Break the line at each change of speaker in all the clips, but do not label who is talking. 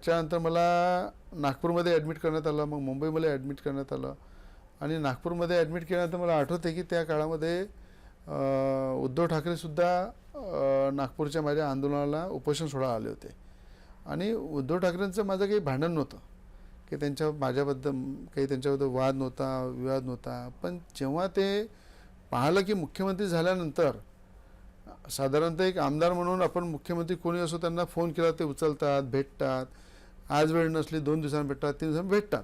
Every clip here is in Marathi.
त्याच्यानंतर मला नागपूरमध्ये ॲडमिट करण्यात आलं, मग मुंबईमध्ये ॲडमिट करण्यात आलं. आणि नागपूरमध्ये ॲडमिट केल्यानंतर मला आठवते की त्या काळामध्ये उद्धव ठाकरेसुद्धा नागपूरच्या माझ्या आंदोलनाला उपोषण सोडायला आले होते. आणि उद्धव ठाकरेंचं माझं काही भांडण नव्हतं की माझ्याबद्दल काही त्यांच्याबद्दल वाद नव्हता, विवाद नव्हता. पण जेव्हा ते पाहिलं की मुख्यमंत्री झाल्यानंतर साधारणतः एक आमदार म्हणून आपण मुख्यमंत्री कोणी असो त्यांना फोन केला ते उचलतात, भेटतात. आज वेळ नसली 2 दिवसांनी भेटतात, 3 दिवसांनी भेटतात.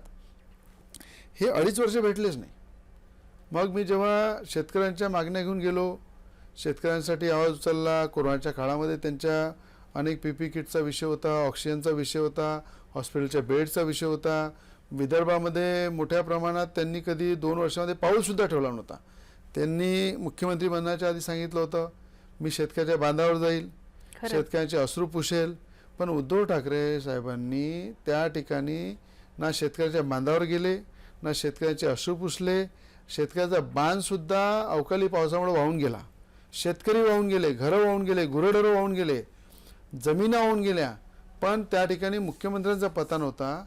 हे 2.5 वर्ष भेटलेच नाही. मग मी जेव्हा शेतकऱ्यांच्या मागण्या घेऊन गेलो, शेतकऱ्यांसाठी आवाज उचलला. कोरोनाच्या काळामध्ये त्यांच्या अनेक पीपी किटचा विषय होता, ऑक्सिजनचा विषय होता, हॉस्पिटलच्या बेडचा विषय होता. विदर्भामध्ये मोठ्या प्रमाणात त्यांनी कधी 2 वर्षामध्ये पाऊलसुद्धा ठेवला नव्हता. त्यांनी मुख्यमंत्री बनण्याच्या आधी सांगितलं होतं मी शेतकऱ्याच्या बांधावर जाईल, शेतकऱ्यांचे अश्रू पुसेल. पण उद्धव ठाकरे साहेबांनी त्या ठिकाणी ना शेतकऱ्याच्या बांधावर गेले, ना शेतकऱ्याचे अश्रू पुसले. शेतकऱ्याचा बांधसुद्धा अवकाळी पावसामुळे वाहून गेला. शेतकरी वाहून गेले, घरं वाहून गेले, गुरंढोरं वाहून गेले, जमिना वाहून गेल्या. पण त्या ठिकाणी मुख्यमंत्र्यांचा पत्ता नव्हता.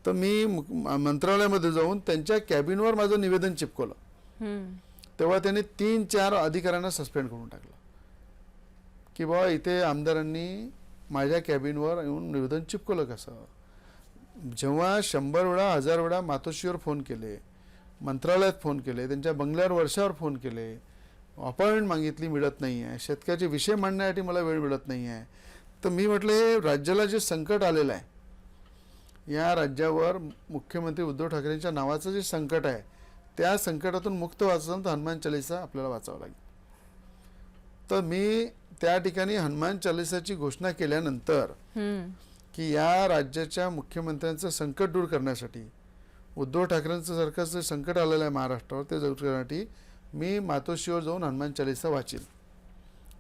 तर मी मंत्रालयामध्ये जाऊन त्यांच्या कॅबिनवर माझं निवेदन चिपकवलं. तेव्हा त्यांनी 3-4 अधिकाऱ्यांना सस्पेंड करून टाकलं की बाबा इथे आमदारांनी माझ्या कॅबिनवर येऊन निवेदन चिपकवलं कसं. जेव्हा 100 वेळा 1000 वेळा मातोश्रीवर फोन केले, मंत्रालयात फोन केले, त्यांच्या बंगल्यावर वर्षावर फोन केले, अपॉइंटमेंट मागितली, मिळत नाही आहे. शेतकऱ्याचे विषय मांडण्यासाठी मला वेळ मिळत नाही आहे. तर मी म्हटलं हे राज्याला जे संकट आलेलं आहे, या राज्यावर मुख्यमंत्री उद्धव ठाकरेंच्या नावाचं जे संकट आहे, त्या संकटातून मुक्त व्हायचं तर हनुमान चालीसा आपल्याला वाचावं लागेल. तर मी त्या ठिकाणी हनुमान चालीसाची घोषणा केल्यानंतर की या राज्याच्या मुख्यमंत्र्यांचं संकट दूर करण्यासाठी, उद्धव ठाकरेंचं सरकारचं जे संकट आलेलं आहे महाराष्ट्रावर ते दूर करण्यासाठी मी मातोश्रीवर जाऊन हनुमान चालीसा वाचेल,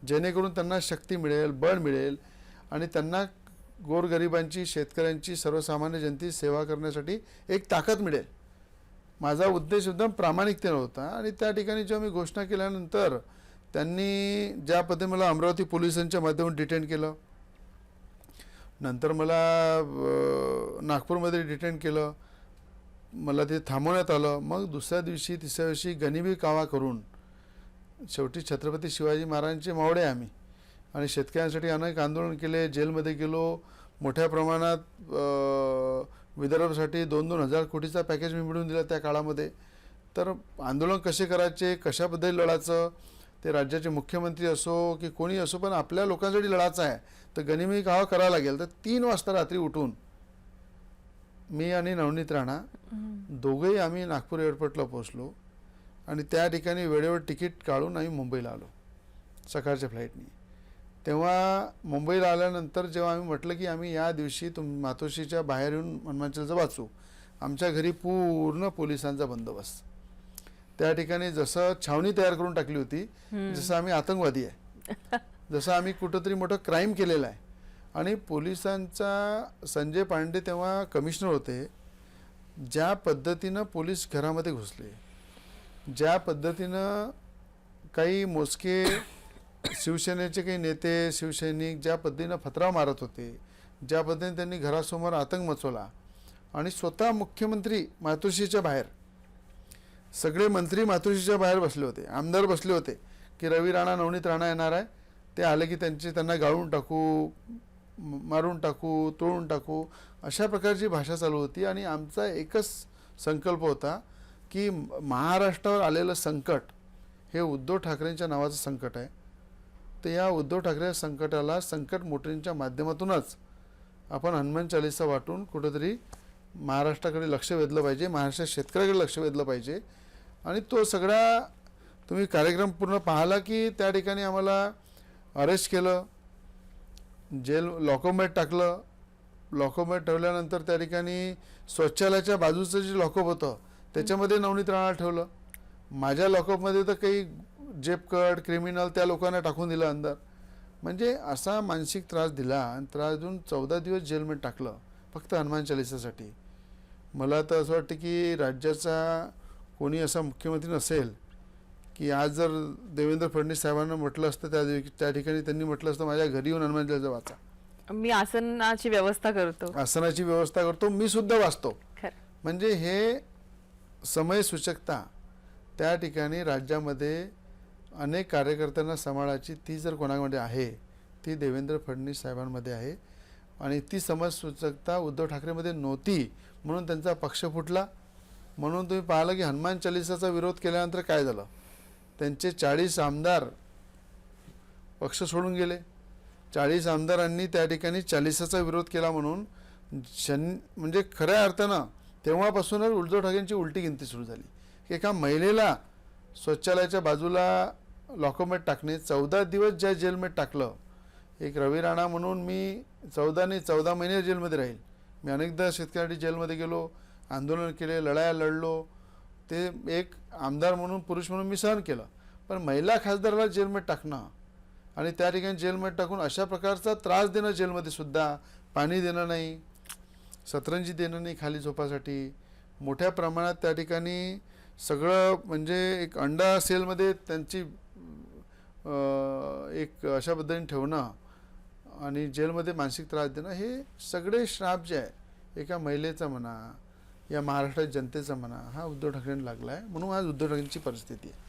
जेणेकरून त्यांना शक्ती मिळेल, बळ मिळेल आणि त्यांना गोरगरिबांची, शेतकऱ्यांची, सर्वसामान्य जनतेची सेवा करण्यासाठी एक ताकद मिळेल. माझा उद्देश एकदम प्रामाणिकतेने होता. आणि त्या ठिकाणी जेव्हा मी घोषणा केल्यानंतर त्यांनी ज्या पद्धतीने मला अमरावती पोलिसांच्या माध्यमातून डिटेन केलं, नंतर मला नागपूरमध्ये डिटेन केलं, मला ते थांबवण्यात आलं. मग दुसऱ्या दिवशी, तिसऱ्या दिवशी गनिमी कावा करून शेवटी छत्रपती शिवाजी महाराजांचे मावळे आम्ही आणि शेतकऱ्यांसाठी अनेक आंदोलन केले, जेलमध्ये गेलो. मोठ्या प्रमाणात विदर्भासाठी 2-2 हजार कोटीचा पॅकेज मी मिळवून दिला त्या काळामध्ये. तर आंदोलन कसे करायचे, कशाबद्दल लढायचं, ते राज्याचे मुख्यमंत्री असो की कोणी असो, पण आपल्या लोकांसाठी लढायचं आहे तर गनिमी कावा करावा लागेल. तर 3 वाजता रात्री उठून मी आणि नवनीत राणा दोघेही आम्ही नागपूर एअरपोर्टला पोहोचलो आणि त्या ठिकाणी वेळेवर तिकीट काढून आम्ही मुंबईला आलो सकाळच्या फ्लाईटनी. तेव्हा मुंबईला आल्यानंतर जेव्हा आम्ही म्हटलं की आम्ही या दिवशी मातोश्रीच्या बाहेर येऊन हनुमान चालीसा वाचू, आमच्या घरी पूर्ण पोलिसांचा बंदोबस्त. त्या ठिकाणी जसं छावणी तयार करून टाकली होती, जसं आम्ही आतंकवादी आहे, जसं आम्ही कुठंतरी मोठं क्राईम केलेलं आहे. आणि पोलिसांचा संजय पांडे तेव्हा कमिशनर होते, ज्या पद्धतीनं पोलीस घरामध्ये घुसले, ज्या पद्धतीनं काही मोजके शिवसेनेचे काही नेते, शिवसैनिक ज्या पद्धतीनं फतराव मारत होते, ज्या पद्धतीने त्यांनी घरासमोर आतंक मचवला आणि स्वतः मुख्यमंत्री मातोश्रीच्या बाहेर, सगळे मंत्री मातोश्रीच्या बाहेर बसले होते, आमदार बसले होते की रवी राणा, नवनीत राणा येणार आहे, ते आले की त्यांना गाळून टाकू, मारून टाकू, तोडून टाकू, अशा प्रकारची भाषा चालू होती. आणि आमचा एकच संकल्प होता की महाराष्ट्रावर आलेलं संकट हे उद्धव ठाकरेंच्या नावाचं संकट आहे. तर या उद्धव ठाकरे संकटाला संकट मोटरींच्या माध्यमातूनच आपण हनुमान चालीसा वाटून कुठेतरी महाराष्ट्राकडे लक्ष वेधलं पाहिजे, महाराष्ट्र शेतकऱ्याकडे लक्ष वेधलं पाहिजे. आणि तो सगळा तुम्ही कार्यक्रम पूर्ण पाहिला की त्या ठिकाणी आम्हाला अरेस्ट केलं, जेल लॉकअपमध्ये टाकलं. लॉकअपमध्ये ठेवल्यानंतर त्या ठिकाणी शौचालयाच्या बाजूचं जे लॉकअप होतं त्याच्यामध्ये नवनीत राणा ठेवलं. माझ्या लॉकअपमध्ये तर काही जेपकट, क्रिमिनल त्या लोकांना टाकून दिलं अंदर. म्हणजे असा मानसिक त्रास दिला आणि त्रास देऊन 14 दिवस जेलमध्ये टाकलं फक्त हनुमान चालीसासाठी. मला तर असं वाटतं की राज्याचा कोणी असा मुख्यमंत्री नसेल की आज जर देवेंद्र फडणवीस साहेबांना म्हटलं असतं त्या ठिकाणी त्यांनी म्हटलं असतं माझ्या घरी येऊन हनुमान चालीसा वाचा,
मी आसनाची व्यवस्था करतो.
आसनाची व्यवस्था करतो, मी सुद्धा वाचतो.
खरं.
म्हणजे हे समय सूचकता त्या ठिकाणी राज्यामध्ये अनेक कार्यकर्त्यांना सांभाळायची ती जर कोणामध्ये आहे ती देवेंद्र फडणवीस साहेबांमध्ये आहे. आणि ती समजसूचकता उद्धव ठाकरेमध्ये नव्हती म्हणून त्यांचा पक्ष फुटला. म्हणून तुम्ही पाहिलं की हनुमान चालिसाचा विरोध केल्यानंतर काय झालं, त्यांचे 40 आमदार पक्ष सोडून गेले. 40 आमदारांनी त्या ठिकाणी चालिसाचा विरोध केला म्हणून म्हणजे खऱ्या अर्थानं तेव्हापासूनच उद्धव ठाकरेंची उलटी गिनती सुरू झाली. एका महिलेला शौचालयाच्या बाजूला लॉकअपमध्ये टाकणे, 14 दिवस ज्या जेलमध्ये टाकलं. एक रवी राणा म्हणून मी 14 महिने जेलमध्ये राहील. मी अनेकदा शेतकऱ्यांसाठी जेलमध्ये गेलो, आंदोलन केले, लढाया लढलो. ते एक आमदार म्हणून, पुरुष म्हणून मी सहन केलं. पण महिला खासदाराला जेलमध्ये टाकणं आणि त्या ठिकाणी जेलमध्ये टाकून अशा प्रकारचा त्रास देणं, जेलमध्ये सुद्धा पाणी देणं नाही, सतरंजी देणं नाही खाली झोपासाठी, मोठ्या प्रमाणात त्या ठिकाणी सगळं म्हणजे एक अंडा सेलमध्ये त्यांची एक अशा पद्धतीने ठेवणं आणि जेलमध्ये मानसिक त्रास देणं, हे सगळे श्राप जे आहे एका महिलेचा म्हणा या महाराष्ट्रात जनतेचा म्हणा हा उद्धव ठाकरेंना लागला आहे. म्हणून आज उद्धव ठाकरेंची परिस्थिती आहे.